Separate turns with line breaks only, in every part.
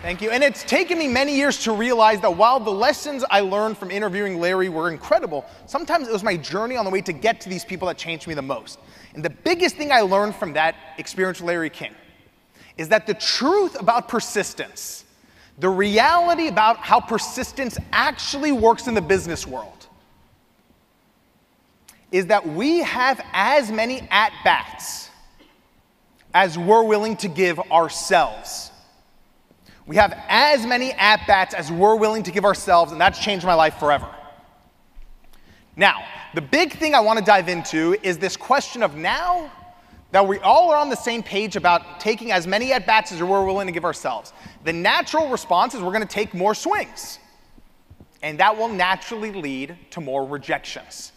Thank you. And it's taken me many years to realize that while the lessons I learned from interviewing Larry were incredible, sometimes it was my journey on the way to get to these people that changed me the most. And the biggest thing I learned from that experience with Larry King is that the truth about persistence, the reality about how persistence actually works in the business world, is that we have as many at-bats as we're willing to give ourselves. We have as many at-bats as we're willing to give ourselves, and that's changed my life forever. Now, the big thing I want to dive into is this question of now that we all are on the same page about taking as many at-bats as we're willing to give ourselves. The natural response is we're going to take more swings, and that will naturally lead to more rejections.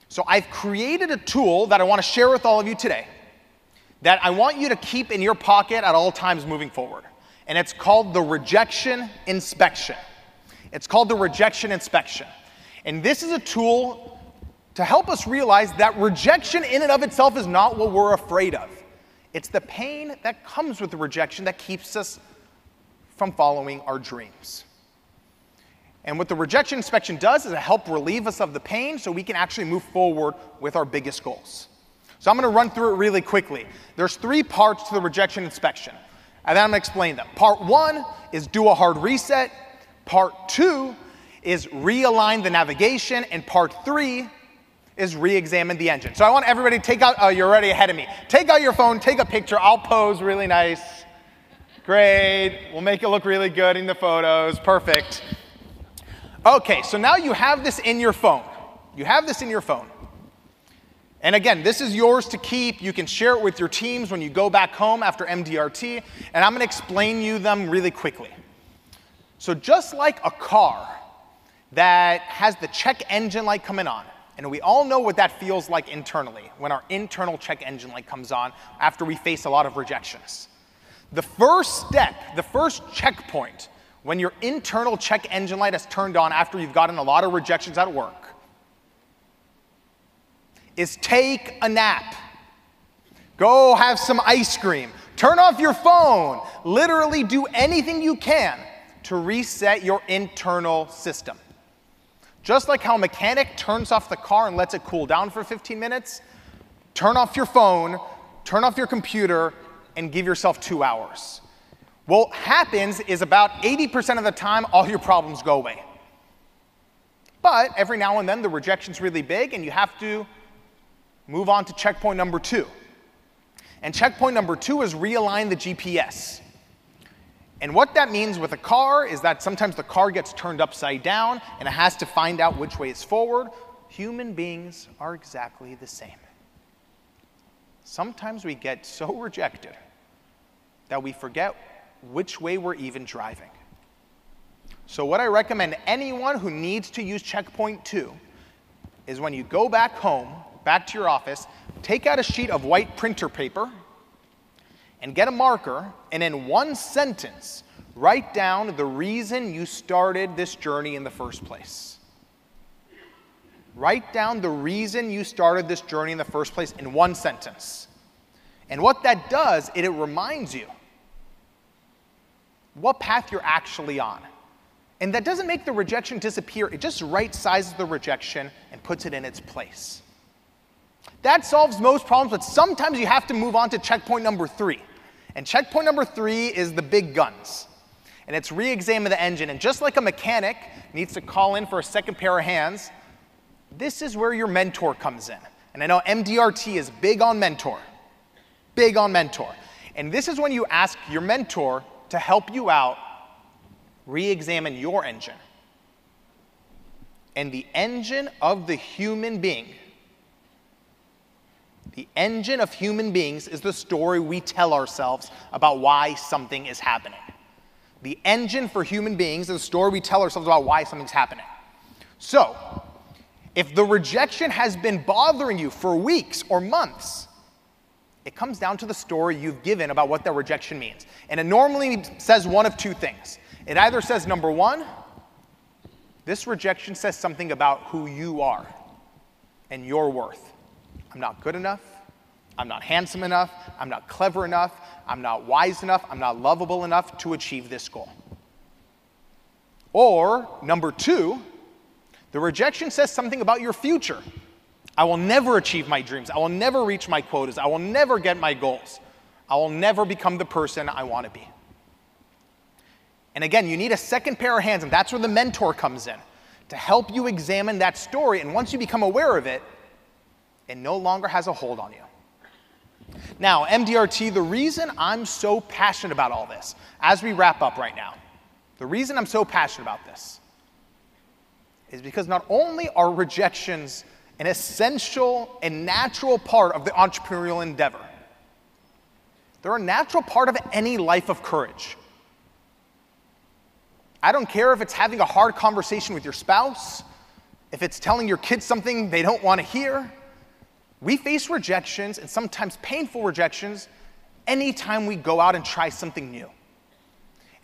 So I've created a tool that I want to share with all of you today that I want you to keep in your pocket at all times moving forward. And it's called the rejection inspection. It's called the rejection inspection. And this is a tool to help us realize that rejection in and of itself is not what we're afraid of. It's the pain that comes with the rejection that keeps us from following our dreams. And what the rejection inspection does is it helps relieve us of the pain so we can actually move forward with our biggest goals. So I'm going to run through it really quickly. There's 3 parts to the rejection inspection. And then I'm going to explain them. Part 1 is do a hard reset. Part 2 is realign the navigation. And part 3 is re-examine the engine. So I want everybody to take out, oh, you're already ahead of me. Take out your phone, take a picture. I'll pose really nice. Great. We'll make it look really good in the photos. Perfect. Okay, so now you have this in your phone. You have this in your phone. And again, this is yours to keep. You can share it with your teams when you go back home after MDRT, and I'm going to explain you them really quickly. So just like a car that has the check engine light coming on, and we all know what that feels like internally when our internal check engine light comes on after we face a lot of rejections. The first step, the first checkpoint when your internal check engine light is turned on after you've gotten a lot of rejections at work is take a nap. Go have some ice cream. Turn off your phone. Literally do anything you can to reset your internal system. Just like how a mechanic turns off the car and lets it cool down for 15 minutes, turn off your phone, turn off your computer, and give yourself 2 hours. What happens is about 80% of the time, all your problems go away. But every now and then, the rejection's really big, and you have to move on to checkpoint number 2. And checkpoint number 2 is realign the GPS. And what that means with a car is that sometimes the car gets turned upside down and it has to find out which way is forward. Human beings are exactly the same. Sometimes we get so rejected that we forget which way we're even driving. So what I recommend anyone who needs to use checkpoint 2 is when you go back home, back to your office, take out a sheet of white printer paper and get a marker, and in 1 sentence, write down the reason you started this journey in the first place. Write down the reason you started this journey in the first place in 1 sentence. And what that does, it reminds you what path you're actually on. And that doesn't make the rejection disappear. It just right-sizes the rejection and puts it in its place. That solves most problems, but sometimes you have to move on to checkpoint number 3. And checkpoint number 3 is the big guns. And it's re-examine the engine. And just like a mechanic needs to call in for a second pair of hands, this is where your mentor comes in. And I know MDRT is big on mentor. Big on mentor. And this is when you ask your mentor to help you out re-examine your engine. And the engine of the human being, the engine of human beings is the story we tell ourselves about why something is happening. The engine for human beings is the story we tell ourselves about why something's happening. So, if the rejection has been bothering you for weeks or months, it comes down to the story you've given about what that rejection means. And it normally says one of 2 things. It either says, number 1, this rejection says something about who you are and your worth. I'm not good enough. I'm not handsome enough, I'm not clever enough, I'm not wise enough, I'm not lovable enough to achieve this goal. Or, number 2, the rejection says something about your future. I will never achieve my dreams. I will never reach my quotas. I will never get my goals. I will never become the person I want to be. And again, you need a second pair of hands, and that's where the mentor comes in, to help you examine that story. And once you become aware of it, it no longer has a hold on you. Now, MDRT, the reason I'm so passionate about all this, as we wrap up right now, the reason I'm so passionate about this is because not only are rejections an essential and natural part of the entrepreneurial endeavor, they're a natural part of any life of courage. I don't care if it's having a hard conversation with your spouse, if it's telling your kids something they don't want to hear. We face rejections, and sometimes painful rejections, anytime we go out and try something new.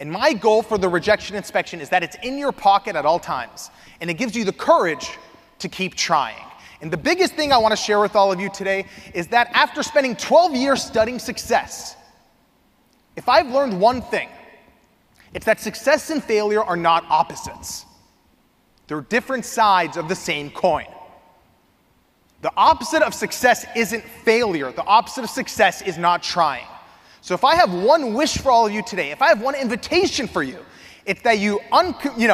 And my goal for the rejection inspection is that it's in your pocket at all times, and it gives you the courage to keep trying. And the biggest thing I want to share with all of you today is that after spending 12 years studying success, if I've learned one thing, it's that success and failure are not opposites. They're different sides of the same coin. The opposite of success isn't failure. The opposite of success is not trying. So if I have one wish for all of you today, if I have one invitation for you, it's that you uncommit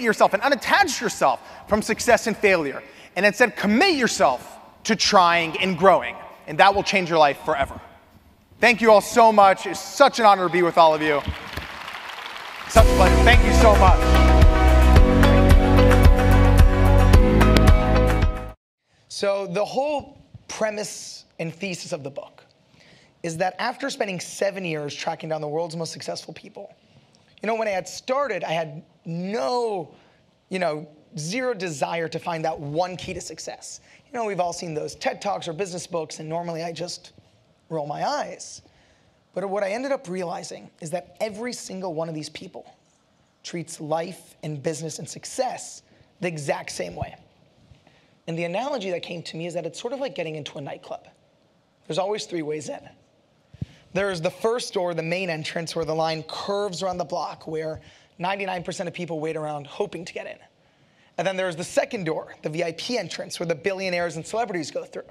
yourself and unattach yourself from success and failure, and instead commit yourself to trying and growing, and that will change your life forever. Thank you all so much. It's such an honor to be with all of you. Such a pleasure. Thank you so much.
So the whole premise and thesis of the book is that after spending 7 years tracking down the world's most successful people, when I had started, I had zero desire to find that one key to success. We've all seen those TED Talks or business books, and normally I just roll my eyes. But what I ended up realizing is that every single one of these people treats life and business and success the exact same way. And the analogy that came to me is that it's sort of like getting into a nightclub. There's always 3 ways in. There's the first door, the main entrance, where the line curves around the block, where 99% of people wait around hoping to get in. And then there's the second door, the VIP entrance, where the billionaires and celebrities go through.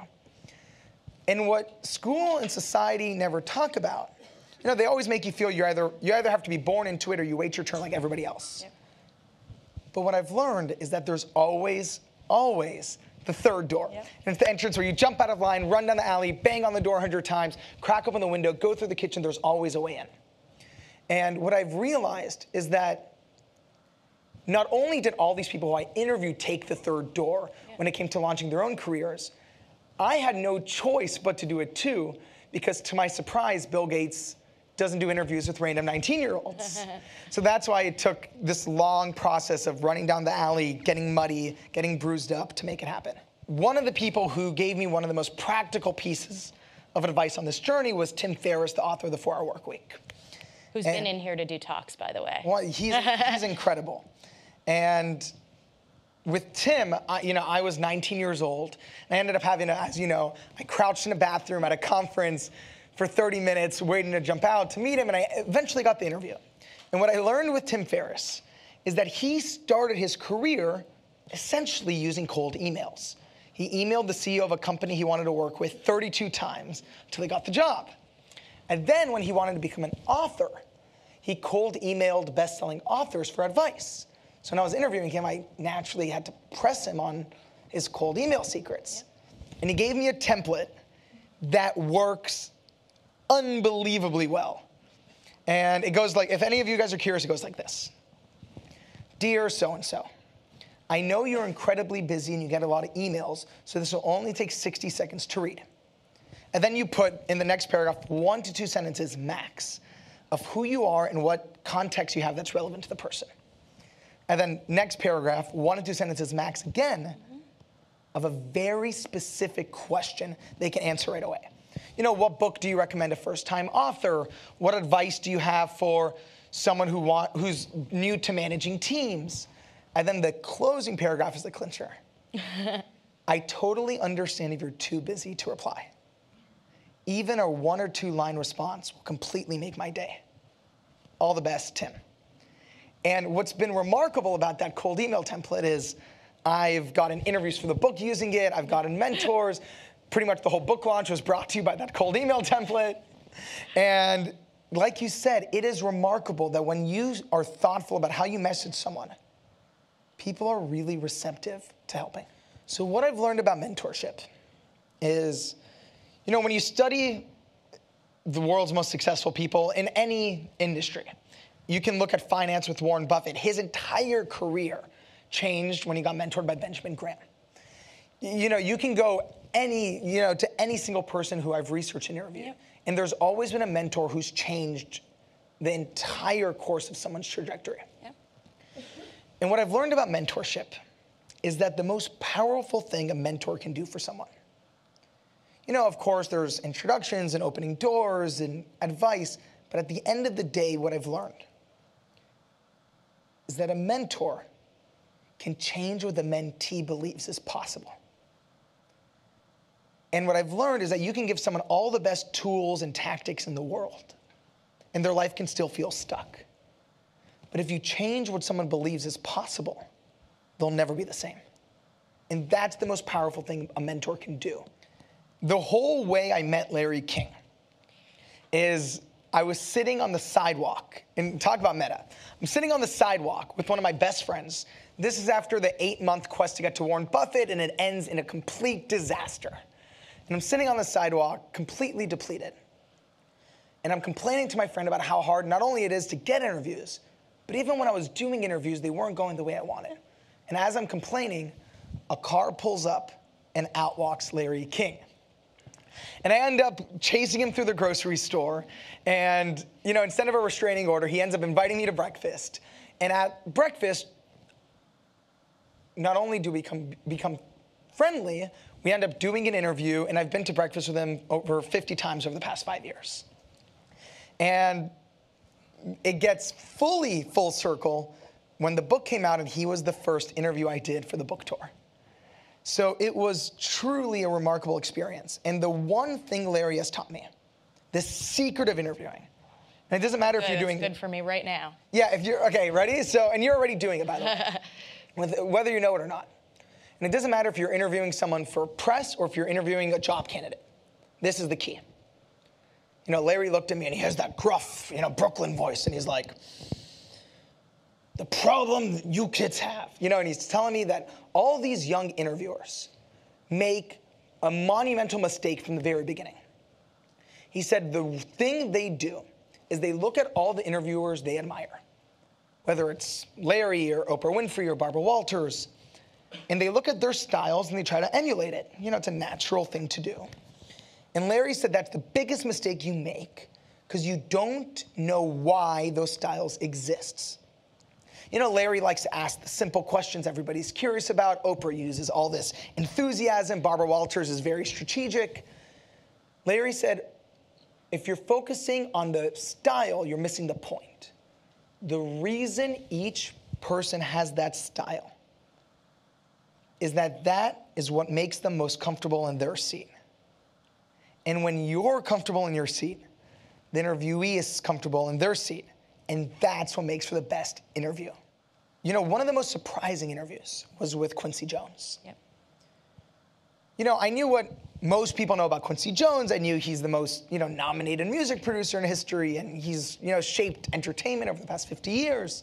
And what school and society never talk about, they always make you feel you either have to be born into it or you wait your turn like everybody else. Yep. But what I've learned is that there's always the third door. Yep. And it's the entrance where you jump out of line, run down the alley, bang on the door 100 times, crack open the window, go through the kitchen. There's always a way in. And what I've realized is that not only did all these people who I interviewed take the third door when it came to launching their own careers, I had no choice but to do it too, because to my surprise, Bill Gates doesn't do interviews with random 19-year-olds. So that's why it took this long process of running down the alley, getting muddy, getting bruised up to make it happen. One of the people who gave me one of the most practical pieces of advice on this journey was Tim Ferriss, the author of The 4-Hour Workweek.
Who's been in here to do talks, by the way.
Well, he's incredible. And with Tim, I was 19 years old. And I ended up having, I crouched in a bathroom at a conference for 30 minutes waiting to jump out to meet him, and I eventually got the interview. And what I learned with Tim Ferriss is that he started his career essentially using cold emails. He emailed the CEO of a company he wanted to work with 32 times until he got the job. And then when he wanted to become an author, he cold emailed best-selling authors for advice. So when I was interviewing him, I naturally had to press him on his cold email secrets. And he gave me a template that works unbelievably well. And it goes like, if any of you guys are curious, it goes like this. Dear so-and-so, I know you're incredibly busy and you get a lot of emails, so this will only take 60 seconds to read. And then you put in the next paragraph 1 to 2 sentences max of who you are and what context you have that's relevant to the person. And then next paragraph, 1 to 2 sentences max again of a very specific question they can answer right away. What book do you recommend a first-time author? What advice do you have for someone who's new to managing teams? And then the closing paragraph is the clincher. I totally understand if you're too busy to reply. Even a 1 or 2 line response will completely make my day. All the best, Tim. And what's been remarkable about that cold email template is I've gotten interviews for the book using it. I've gotten mentors. Pretty much the whole book launch was brought to you by that cold email template. And like you said, it is remarkable that when you are thoughtful about how you message someone, people are really receptive to helping. So what I've learned about mentorship is, when you study the world's most successful people in any industry, you can look at finance with Warren Buffett. His entire career changed when he got mentored by Benjamin Graham. You can go to any single person who I've researched and interviewed, yep. And there's always been a mentor who's changed the entire course of someone's trajectory. Yep. And what I've learned about mentorship is that the most powerful thing a mentor can do for someone. Of course, there's introductions and opening doors and advice, but at the end of the day, what I've learned is that a mentor can change what the mentee believes is possible. And what I've learned is that you can give someone all the best tools and tactics in the world, and their life can still feel stuck. But if you change what someone believes is possible, they'll never be the same. And that's the most powerful thing a mentor can do. The whole way I met Larry King is I was sitting on the sidewalk, and talk about meta. I'm sitting on the sidewalk with one of my best friends. This is after the 8-month quest to get to Warren Buffett, and it ends in a complete disaster. And I'm sitting on the sidewalk, completely depleted. And I'm complaining to my friend about how hard not only it is to get interviews, but even when I was doing interviews, they weren't going the way I wanted. And as I'm complaining, a car pulls up, and out walks Larry King. And I end up chasing him through the grocery store. And, instead of a restraining order, he ends up inviting me to breakfast. And at breakfast, not only do we become friendly, we end up doing an interview. And I've been to breakfast with him over 50 times over the past 5 years. And it gets fully full circle when the book came out and he was the first interview I did for the book tour. So it was truly a remarkable experience. And the one thing Larry has taught me, the secret of interviewing, and it doesn't matter if you're doing...
It's good for me right now.
Yeah, if you're... Okay, ready? And you're already doing it, by the way, whether you know it or not. And it doesn't matter if you're interviewing someone for press or if you're interviewing a job candidate. This is the key. Larry looked at me and he has that gruff, Brooklyn voice, and he's like, the problem you kids have, and he's telling me that all these young interviewers make a monumental mistake from the very beginning. He said the thing they do is they look at all the interviewers they admire, whether it's Larry or Oprah Winfrey or Barbara Walters, and they look at their styles and they try to emulate it. It's a natural thing to do. And Larry said that's the biggest mistake you make because you don't know why those styles exist. Larry likes to ask the simple questions everybody's curious about. Oprah uses all this enthusiasm. Barbara Walters is very strategic. Larry said, if you're focusing on the style, you're missing the point. The reason each person has that style is that is what makes them most comfortable in their seat. And when you're comfortable in your seat, the interviewee is comfortable in their seat. And that's what makes for the best interview. One of the most surprising interviews was with Quincy Jones. Yep. I knew what most people know about Quincy Jones. I knew he's the most, nominated music producer in history, and he's, shaped entertainment over the past 50 years.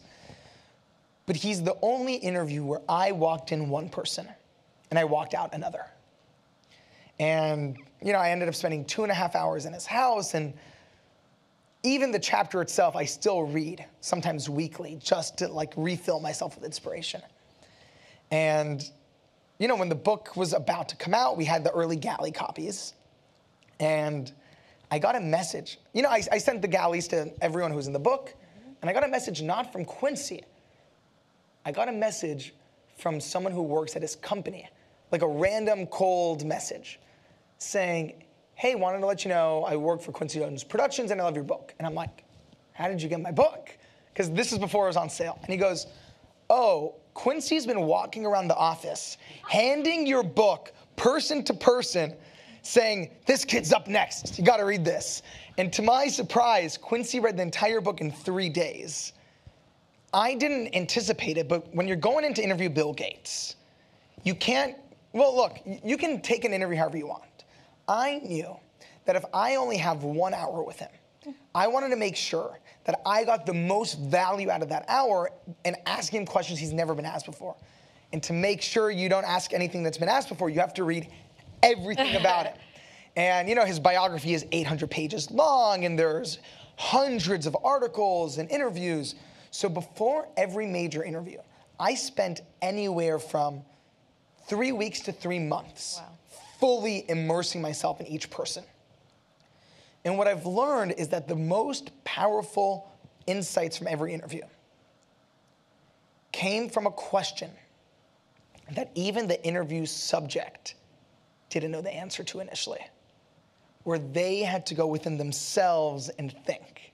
But he's the only interview where I walked in one person, and I walked out another. And, I ended up spending 2.5 hours in his house, and even the chapter itself, I still read, sometimes weekly, just to refill myself with inspiration. And, when the book was about to come out, we had the early galley copies. And I got a message. I sent the galleys to everyone who was in the book. And I got a message not from Quincy. I got a message from someone who works at his company, like a random cold message saying, hey, wanted to let you know I work for Quincy Jones Productions and I love your book. And I'm like, how did you get my book? Because this is before it was on sale. And he goes, oh, Quincy's been walking around the office, handing your book person to person, saying, this kid's up next. You got to read this. And to my surprise, Quincy read the entire book in 3 days. I didn't anticipate it, but when you're going in to interview Bill Gates, you can't, well, look, you can take an interview however you want. I knew that if I only have 1 hour with him, I wanted to make sure that I got the most value out of that hour and asking him questions he's never been asked before. And to make sure you don't ask anything that's been asked before, you have to read everything about him. And you know, his biography is 800 pages long, and there's hundreds of articles and interviews. So before every major interview, I spent anywhere from 3 weeks to 3 months fully immersing myself in each person. And what I've learned is that the most powerful insights from every interview came from a question that even the interview subject didn't know the answer to initially, where they had to go within themselves and think.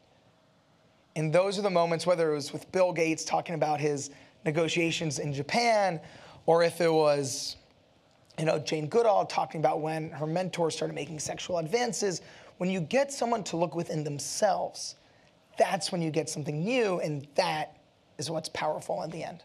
And those are the moments, whether it was with Bill Gates talking about his negotiations in Japan, or if it was, you know, Jane Goodall talking about when her mentor started making sexual advances. When you get someone to look within themselves, that's when you get something new, and that is what's powerful in the end.